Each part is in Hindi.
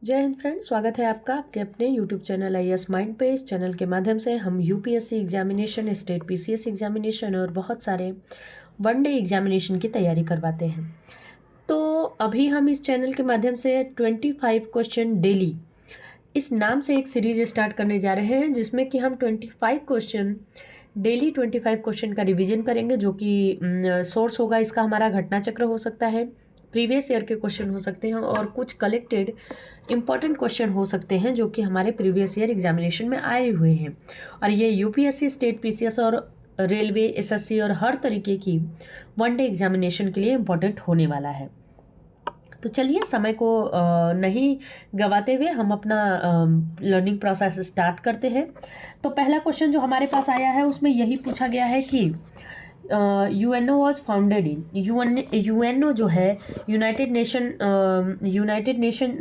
जय हिंद फ्रेंड्स, स्वागत है आपका आपके अपने यूट्यूब चैनल आईएएस माइंड पे। इस चैनल के माध्यम से हम UPSC examination, state PCS examination और बहुत सारे वनडे एग्जामिनेशन की तैयारी करवाते हैं। तो अभी हम इस चैनल के माध्यम से 25 क्वेश्चन डेली इस नाम से एक सीरीज स्टार्ट करने जा रहे हैं, जिसमें कि हम 25 क्वेश्चन डेली 25 क्वेश्चन का रिवीजन करेंगे, जो कि सोर्स होगा इसका हमारा घटना चक्र हो सकता है, प्रीवियस ईयर के क्वेश्चन हो सकते हैं और कुछ कलेक्टेड इंपॉर्टेंट क्वेश्चन हो सकते हैं जो कि हमारे प्रीवियस ईयर एग्जामिनेशन में आए हुए हैं। और ये यूपीएससी, स्टेट पीसीएस और रेलवे, एसएससी और हर तरीके की वनडे एग्जामिनेशन के लिए इम्पोर्टेंट होने वाला है। तो चलिए समय को नहीं गवाते हुए हम अपना लर्निंग प्रोसेस स्टार्ट करते हैं। तो पहला क्वेश्चन जो हमारे पास आया है उसमें यही पूछा गया है कि UNO was founded in UNO जो है यूनाइटेड नेशन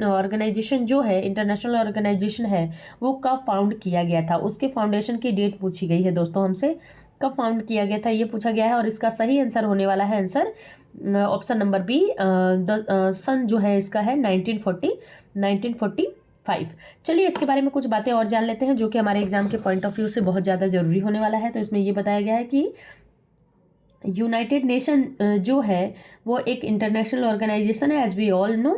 ऑर्गेनाइजेशन जो है, इंटरनेशनल ऑर्गेनाइजेशन है, वो कब फाउंड किया गया था, उसके फाउंडेशन की डेट पूछी गई है दोस्तों हमसे। कब फाउंड किया गया था ये पूछा गया है और इसका सही आंसर होने वाला है आंसर ऑप्शन नंबर बी। सन जो है इसका है 1945। चलिए इसके बारे में कुछ बातें और जान लेते हैं जो कि हमारे एग्जाम के पॉइंट ऑफ व्यू से बहुत ज़्यादा ज़रूरी होने वाला है। तो इसमें ये बताया गया है कि यूनाइटेड नेशन जो है वो एक इंटरनेशनल ऑर्गेनाइजेशन है, एज वी ऑल नो।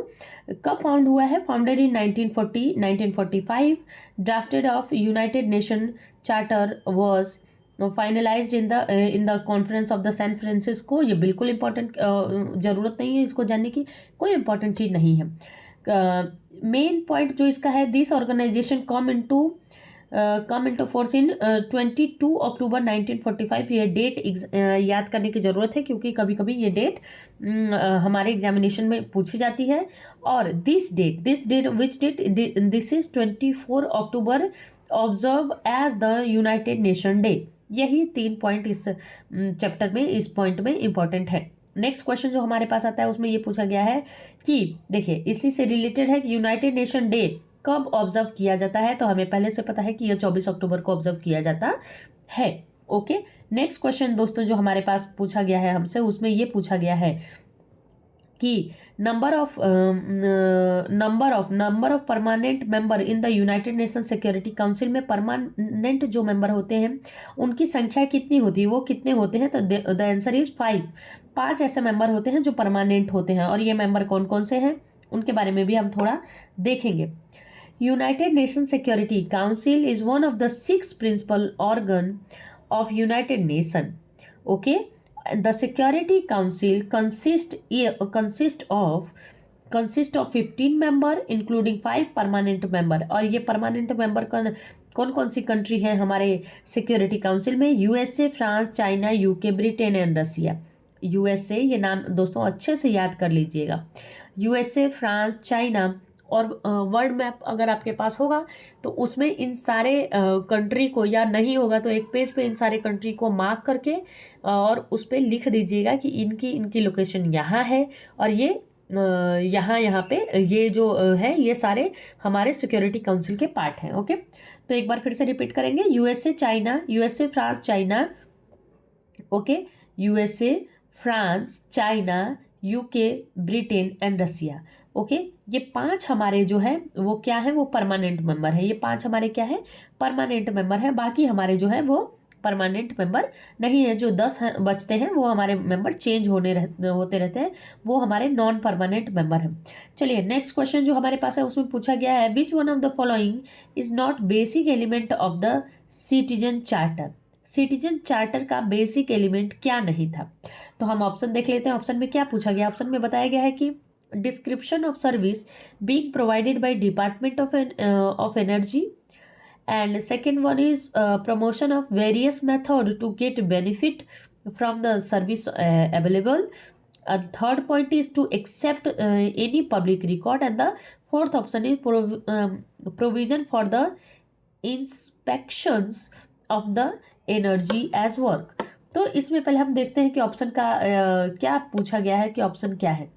कब फाउंड हुआ है? Founded in 1945। Drafted of United Nation charter was finalised in the conference of the San Francisco. ये बिल्कुल इंपॉर्टेंट, ज़रूरत नहीं है इसको जानने की, कोई इंपॉर्टेंट चीज़ नहीं है। मेन पॉइंट जो इसका है, this organisation come into force in 22 October 1945। ये डेट याद करने की ज़रूरत है क्योंकि कभी कभी ये डेट हमारे एग्जामिनेशन में पूछी जाती है। और this date which date, this is 24 October, observe as the United Nation day. यही 3 पॉइंट इस चैप्टर में, इस पॉइंट में इंपॉर्टेंट है। नेक्स्ट क्वेश्चन जो हमारे पास आता है उसमें ये पूछा गया है कि देखिए इसी से रिलेटेड है कि यूनाइटेड नेशन डे कब ऑब्जर्व किया जाता है। तो हमें पहले से पता है कि यह 24 अक्टूबर को ऑब्जर्व किया जाता है। ओके, नेक्स्ट क्वेश्चन दोस्तों जो हमारे पास पूछा गया है हमसे, उसमें ये पूछा गया है कि number of permanent member in the United Nation security council में परमानेंट जो मेंबर होते हैं उनकी संख्या कितनी होती है, वो कितने होते हैं? तो द आंसर इज 5। 5 ऐसे मेंबर होते हैं जो परमानेंट होते हैं। और ये मेंबर कौन कौन से हैं उनके बारे में भी हम थोड़ा देखेंगे। United Nation security council is one of the 6 principal organ of United Nation. Okay, the security council consist of 15 member including 5 permanent member। और ये परमानेंट मेंबर कौन कौन सी कंट्री है हमारे सिक्योरिटी काउंसिल में? USA, France, China, UK, Britain and Russia. USA, ये नाम दोस्तों अच्छे से याद कर लीजिएगा। यूएसए, फ्रांस, चाइना, और वर्ल्ड मैप अगर आपके पास होगा तो उसमें इन सारे कंट्री को, या नहीं होगा तो एक पेज पे इन सारे कंट्री को मार्क करके और उस पर लिख दीजिएगा कि इनकी लोकेशन यहाँ है और ये यहाँ पे ये जो है ये सारे हमारे सिक्योरिटी काउंसिल के पार्ट हैं। ओके, तो एक बार फिर से रिपीट करेंगे। USA, China, USA, France, China, okay, USA, France, China, UK, Britain and Russia. Okay, ये 5 हमारे जो है वो क्या है, वो परमानेंट मेंबर है। ये 5 हमारे क्या है, परमानेंट मेंबर है। बाकी हमारे जो है वो परमानेंट मेंबर नहीं है। जो 10 बचते हैं वो हमारे मेंबर चेंज होते रहते हैं, वो हमारे नॉन परमानेंट मेंबर हैं। चलिए नेक्स्ट क्वेश्चन जो हमारे पास है उसमें पूछा गया है, विच one of the following is not basic element of the citizen charter. Citizen charter का बेसिक एलिमेंट क्या नहीं था? तो हम ऑप्शन देख लेते हैं। ऑप्शन में क्या पूछा गया? ऑप्शन में बताया गया है कि description of service being provided by department of energy, and second one is promotion of various method to get benefit from the service available. Third point is to accept any public record, and the fourth option is provision for the inspections of the energy as work। तो इसमें पहले हम देखते हैं कि ऑप्शन का क्या पूछा गया है, कि ऑप्शन क्या है।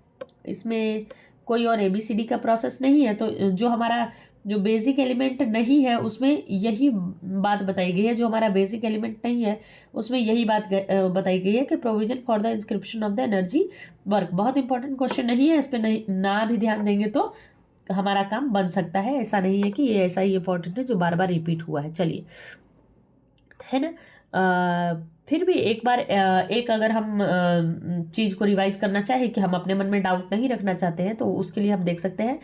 इसमें कोई और ABCD का प्रोसेस नहीं है। तो जो हमारा जो बेसिक एलिमेंट नहीं है उसमें यही बात बताई गई है। जो हमारा बेसिक एलिमेंट नहीं है उसमें यही बात बताई गई है कि provision for the inscription of the energy work. बहुत इंपॉर्टेंट क्वेश्चन नहीं है, इस पर नहीं ना भी ध्यान देंगे तो हमारा काम बन सकता है। ऐसा नहीं है कि ये ऐसा ही इम्पोर्टेंट है जो बार बार रिपीट हुआ है। चलिए, है ना। फिर भी एक बार एक अगर हम चीज़ को रिवाइज करना चाहें कि हम अपने मन में डाउट नहीं रखना चाहते हैं, तो उसके लिए हम देख सकते हैं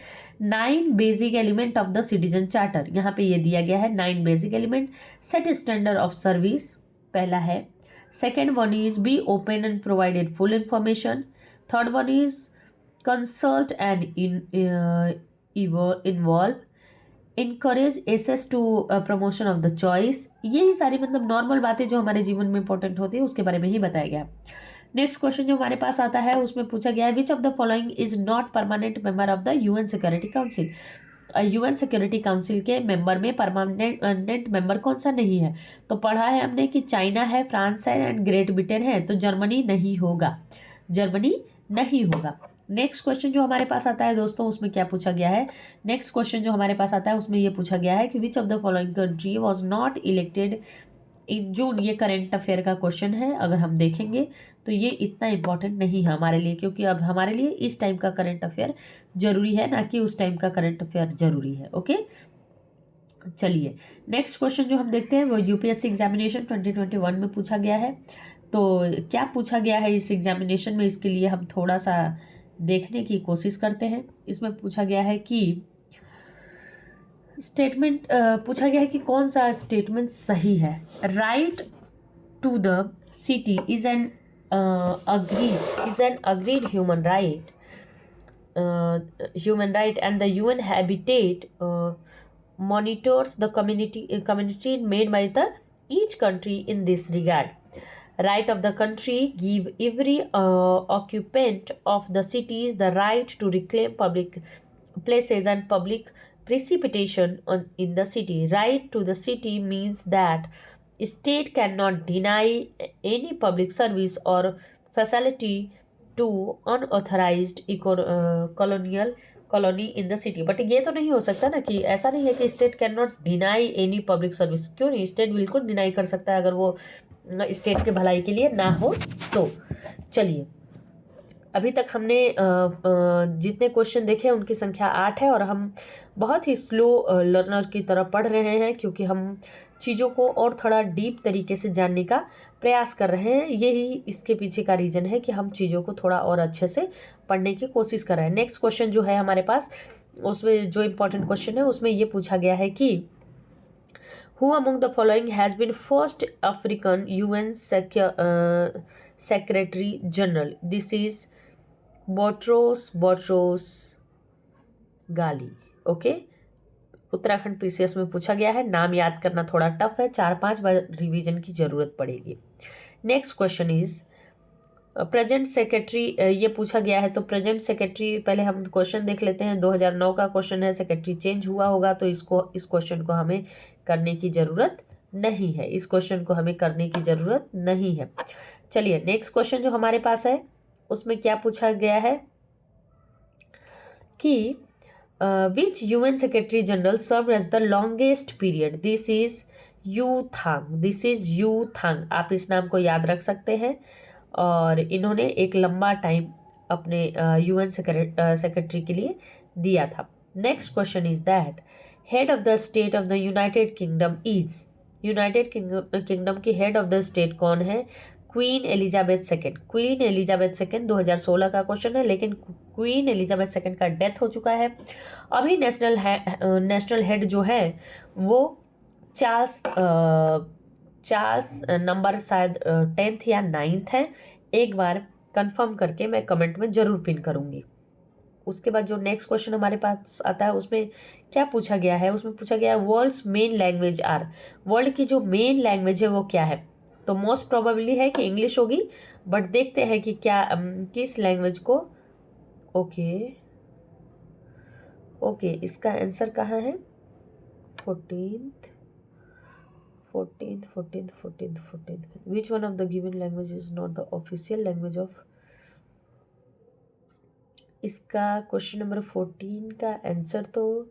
9 basic element of the citizen charter. यहाँ पे ये दिया गया है 9 basic element. Set standard of service पहला है। Second one is be open and provided full information. Third one is consult and involve. Encourage access to promotion of the choice. यही सारी मतलब नॉर्मल बातें जो हमारे जीवन में इंपॉर्टेंट होती है उसके बारे में ही बताया गया। नेक्स्ट क्वेश्चन जो हमारे पास आता है उसमें पूछा गया है विच of the following is not permanent member of the UN security council. UN security council के मेंबर में परमानेंट मेंबर कौन सा नहीं है। तो पढ़ा है हमने कि चाइना है, फ्रांस है एंड ग्रेट ब्रिटेन है। तो जर्मनी नहीं होगा, जर्मनी नहीं होगा। नेक्स्ट क्वेश्चन जो हमारे पास आता है दोस्तों उसमें क्या पूछा गया है। नेक्स्ट क्वेश्चन जो हमारे पास आता है उसमें ये पूछा गया है कि which of the following country was not elected in June. ये करंट अफेयर का क्वेश्चन है। अगर हम देखेंगे तो ये इतना इंपॉर्टेंट नहीं है हमारे लिए, क्योंकि अब हमारे लिए इस टाइम का करंट अफेयर जरूरी है, ना कि उस टाइम का करंट अफेयर जरूरी है। ओके, चलिए नेक्स्ट क्वेश्चन जो हम देखते हैं वो यूपीएससी एग्जामिनेशन 2021 में पूछा गया है। तो क्या पूछा गया है इस एग्जामिनेशन में, इसके लिए हम थोड़ा सा देखने की कोशिश करते हैं। इसमें पूछा गया है कि स्टेटमेंट पूछा गया है कि कौन सा स्टेटमेंट सही है। Right to the city is an agreed human right and the UN Habitat monitors the community made by the each country in this regard. Right of the country give every occupant of the cities the right to reclaim public places and public precipitation in the city. Right to the city means that state cannot deny any public service or facility to unauthorized colony in the city. But ये तो नहीं हो सकता ना, कि ऐसा नहीं है कि state can not deny any public service. क्यों नहीं, स्टेट बिल्कुल डिनाई कर सकता है अगर वो स्टेट के भलाई के लिए ना हो तो। चलिए, अभी तक हमने जितने क्वेश्चन देखे उनकी संख्या 8 है और हम बहुत ही स्लो लर्नर की तरह पढ़ रहे हैं, क्योंकि हम चीज़ों को और थोड़ा डीप तरीके से जानने का प्रयास कर रहे हैं। यही इसके पीछे का रीज़न है कि हम चीज़ों को थोड़ा और अच्छे से पढ़ने की कोशिश कर रहे हैं। नेक्स्ट क्वेश्चन जो है हमारे पास, उसमें जो इम्पोर्टेंट क्वेश्चन है उसमें ये पूछा गया है कि Who among the following has been first African UN Secretary General? This is बोट्रोस गाली। ओके, उत्तराखंड पीसीएस में पूछा गया है। नाम याद करना थोड़ा टफ है, 4-5 बार रिवीजन की जरूरत पड़ेगी। Next question is present secretary, ये पूछा गया है। तो प्रेजेंट सेक्रेटरी, पहले हम क्वेश्चन देख लेते हैं। 2009 का क्वेश्चन है। सेक्रेटरी चेंज हुआ होगा तो इस क्वेश्चन को हमें करने की ज़रूरत नहीं है। इस क्वेश्चन को हमें करने की ज़रूरत नहीं है। चलिए, नेक्स्ट क्वेश्चन जो हमारे पास है उसमें क्या पूछा गया है कि which UN secretary general serve as the longest period. This is U Thant. आप इस नाम को याद रख सकते हैं। और इन्होंने एक लंबा टाइम अपने यूएन सेक्रेटरी के लिए दिया था। Next question is that head of the state of the United kingdom is. United kingdom की हेड ऑफ द स्टेट कौन है? Queen Elizabeth second. Queen Elizabeth second 2016 का क्वेश्चन है, लेकिन क्वीन एलिजाबेथ सेकेंड का डेथ हो चुका है। अभी नेशनल हेड जो है वो चार्ल्स नंबर शायद 10th या 9th है। एक बार कंफर्म करके मैं कमेंट में ज़रूर पिन करूँगी। उसके बाद जो नेक्स्ट क्वेश्चन हमारे पास आता है उसमें क्या पूछा गया है? उसमें पूछा गया है world's main language are. World की जो मेन लैंग्वेज है वो क्या है? तो मोस्ट प्रोबेबली है कि इंग्लिश होगी, बट देखते हैं कि क्या किस लैंग्वेज को। ओके, इसका आंसर कहाँ है? 14th। Which one of the given language is not the official language of. इसका क्वेश्चन नंबर 14 का आंसर तो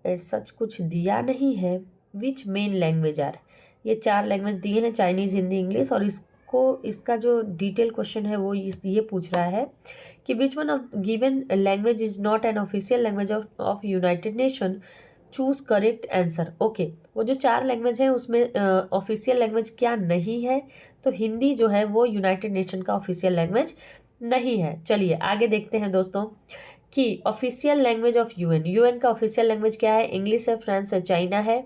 सच कुछ दिया नहीं है। विच मेन लैंग्वेज आर, ये 4 लैंग्वेज दिए हैं, चाइनीज़, हिंदी, इंग्लिश, और इस आपको इसका जो डिटेल क्वेश्चन है वो ये पूछ रहा है कि विच one of given language is not an official language of United nation, choose correct answer. Okay, वो जो 4 लैंग्वेज है उसमें ऑफिशियल लैंग्वेज क्या नहीं है, तो हिंदी जो है वो यूनाइटेड नेशन का ऑफिशियल लैंग्वेज नहीं है। चलिए आगे देखते हैं दोस्तों कि official language of UN, UN का ऑफिशियल लैंग्वेज क्या है? इंग्लिश है, फ्रांस है, चाइना है,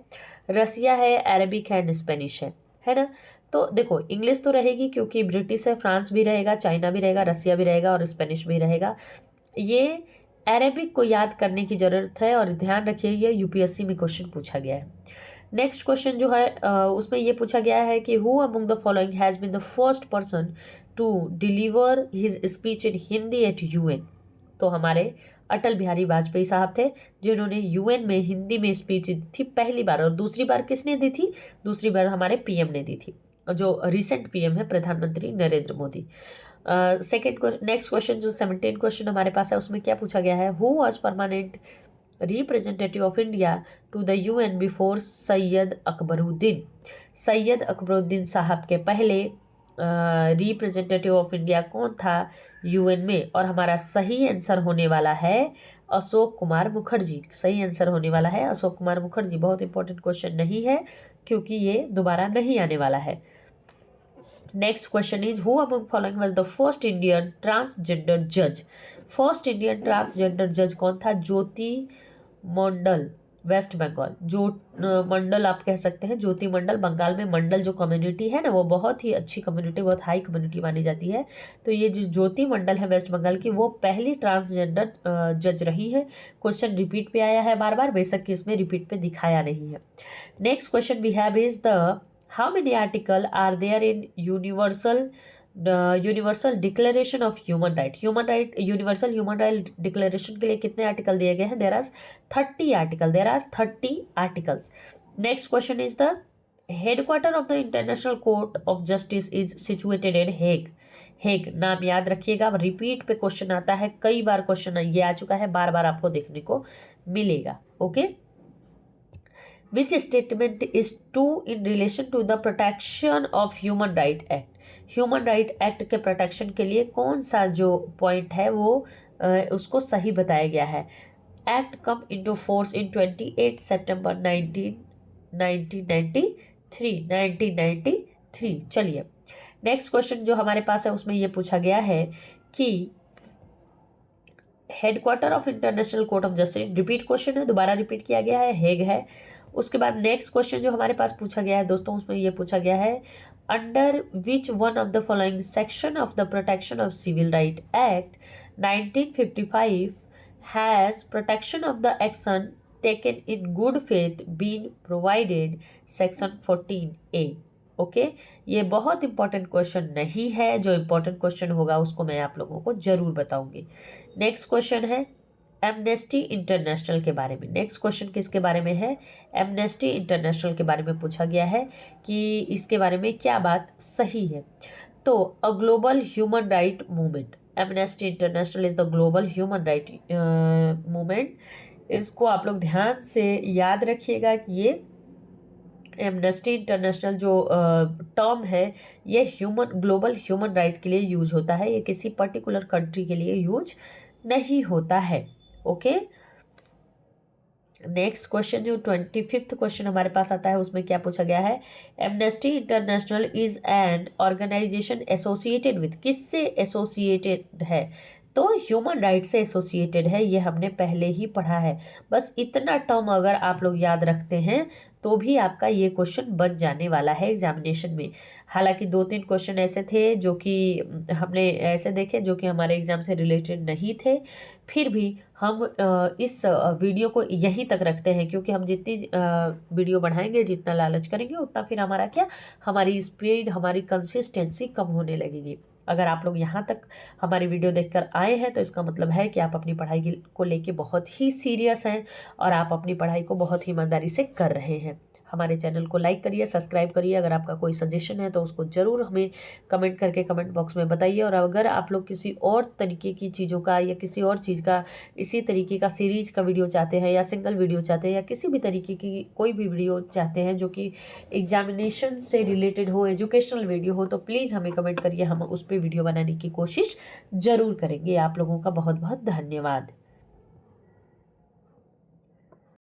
रसिया है, अरबिक है, स्पेनिश है ना। तो देखो इंग्लिश तो रहेगी क्योंकि ब्रिटिश है, फ्रांस भी रहेगा, चाइना भी रहेगा, रसिया भी रहेगा और स्पेनिश भी रहेगा। ये अरेबिक को याद करने की जरूरत है और ध्यान रखिए ये यूपीएससी में क्वेश्चन पूछा गया है। नेक्स्ट क्वेश्चन जो है उसमें ये पूछा गया है कि who among the following has been the first person to deliver his speech in Hindi at UN. तो हमारे अटल बिहारी वाजपेयी साहब थे जिन्होंने यूएन में हिंदी में स्पीच दी थी पहली बार। और दूसरी बार किसने दी थी? दूसरी बार हमारे पीएम ने दी थी, जो रिसेंट पीएम है प्रधानमंत्री नरेंद्र मोदी। नेक्स्ट क्वेश्चन जो 17 क्वेश्चन हमारे पास है उसमें क्या पूछा गया है? Who was permanent representative of India to the UN before Syed Akbaruddin. Syed Akbaruddin साहब के पहले रिप्रेजेंटेटिव ऑफ इंडिया कौन था यूएन में? और हमारा सही आंसर होने वाला है अशोक कुमार मुखर्जी। सही आंसर होने वाला है अशोक कुमार मुखर्जी। बहुत इंपॉर्टेंट क्वेश्चन नहीं है क्योंकि ये दोबारा नहीं आने वाला है। Next question is who among following was the first Indian transgender जज। फर्स्ट इंडियन ट्रांसजेंडर जज कौन था? ज्योति मंडल, वेस्ट बंगाल। जो मंडल आप कह सकते हैं, ज्योति मंडल। बंगाल में मंडल जो कम्युनिटी है ना वो बहुत ही अच्छी कम्युनिटी, बहुत हाई कम्युनिटी मानी जाती है। तो ये जो ज्योति मंडल है वेस्ट बंगाल की, वो पहली ट्रांसजेंडर जज रही है। क्वेश्चन रिपीट पे आया है बार बार, बेशक कि इसमें रिपीट पे दिखाया नहीं है। Next question we have is the how many article are there in universal declaration of human right. Universal human right declaration के लिए कितने आर्टिकल दिए गए हैं? There are 30 article. There are 30 articles. Next question is the headquarter of the international court of justice is situated in Hague. Hague नाम याद रखिएगा, रिपीट पे क्वेश्चन आता है, कई बार क्वेश्चन ये आ चुका है, बार बार आपको देखने को मिलेगा। Okay, which statement is true in relation to the protection of human right act। Human right act के प्रोटेक्शन के लिए कौन सा जो पॉइंट है वो उसको सही बताया गया है? एक्ट कम इनटू फोर्स इन 28 सितंबर 1993। चलिए नेक्स्ट क्वेश्चन जो हमारे पास है उसमें ये पूछा गया है कि headquarter of international court of justice, repeat question है, दोबारा रिपीट किया गया है, हेग है। उसके बाद नेक्स्ट क्वेश्चन जो हमारे पास पूछा गया है दोस्तों उसमें ये पूछा गया है under which one of the following section of the protection of civil right act 1955 has protection of the action taken in good faith been provided? Section 14A। Okay, ये बहुत इंपॉर्टेंट क्वेश्चन नहीं है, जो इंपॉर्टेंट क्वेश्चन होगा उसको मैं आप लोगों को जरूर बताऊंगी। नेक्स्ट क्वेश्चन है एमनेस्टी इंटरनेशनल के बारे में। नेक्स्ट क्वेश्चन किसके बारे में है? एमनेस्टी इंटरनेशनल के बारे में पूछा गया है कि इसके बारे में क्या बात सही है। तो a global human right movement, amnesty International is the global human right movement. इसको आप लोग ध्यान से याद रखिएगा कि ये एमनेस्टी इंटरनेशनल जो टर्म है ये ग्लोबल ह्यूमन राइट के लिए यूज होता है, ये किसी पर्टिकुलर कंट्री के लिए यूज नहीं होता है। ओके, नेक्स्ट क्वेश्चन जो 25th क्वेश्चन हमारे पास आता है उसमें क्या पूछा गया है? Amnesty International is an organisation associated with, किससे एसोसिएटेड है? तो ह्यूमन राइट से एसोसिएटेड है, ये हमने पहले ही पढ़ा है। बस इतना टर्म अगर आप लोग याद रखते हैं तो भी आपका ये क्वेश्चन बन जाने वाला है एग्जामिनेशन में। हालांकि 2-3 क्वेश्चन ऐसे थे जो कि हमने ऐसे देखे जो कि हमारे एग्जाम से रिलेटेड नहीं थे, फिर भी हम इस वीडियो को यहीं तक रखते हैं क्योंकि हम जितनी वीडियो बढ़ाएंगे, जितना लालच करेंगे, उतना फिर हमारी स्पीड, हमारी कंसिस्टेंसी कम होने लगेगी। अगर आप लोग यहाँ तक हमारी वीडियो देखकर आए हैं तो इसका मतलब है कि आप अपनी पढ़ाई को लेके बहुत ही सीरियस हैं और आप अपनी पढ़ाई को बहुत ही ईमानदारी से कर रहे हैं। हमारे चैनल को लाइक करिए, सब्सक्राइब करिए। अगर आपका कोई सजेशन है तो उसको ज़रूर हमें कमेंट करके कमेंट बॉक्स में बताइए। और अगर आप लोग किसी और तरीके की चीज़ों का या किसी और चीज़ का इसी तरीके का सीरीज का वीडियो चाहते हैं या सिंगल वीडियो चाहते हैं या किसी भी तरीके की कोई भी वीडियो चाहते हैं जो कि एग्जामिनेशन से रिलेटेड हो, एजुकेशनल वीडियो हो, तो प्लीज़ हमें कमेंट करिए, हम उस पर वीडियो बनाने की कोशिश ज़रूर करेंगे। आप लोगों का बहुत बहुत धन्यवाद।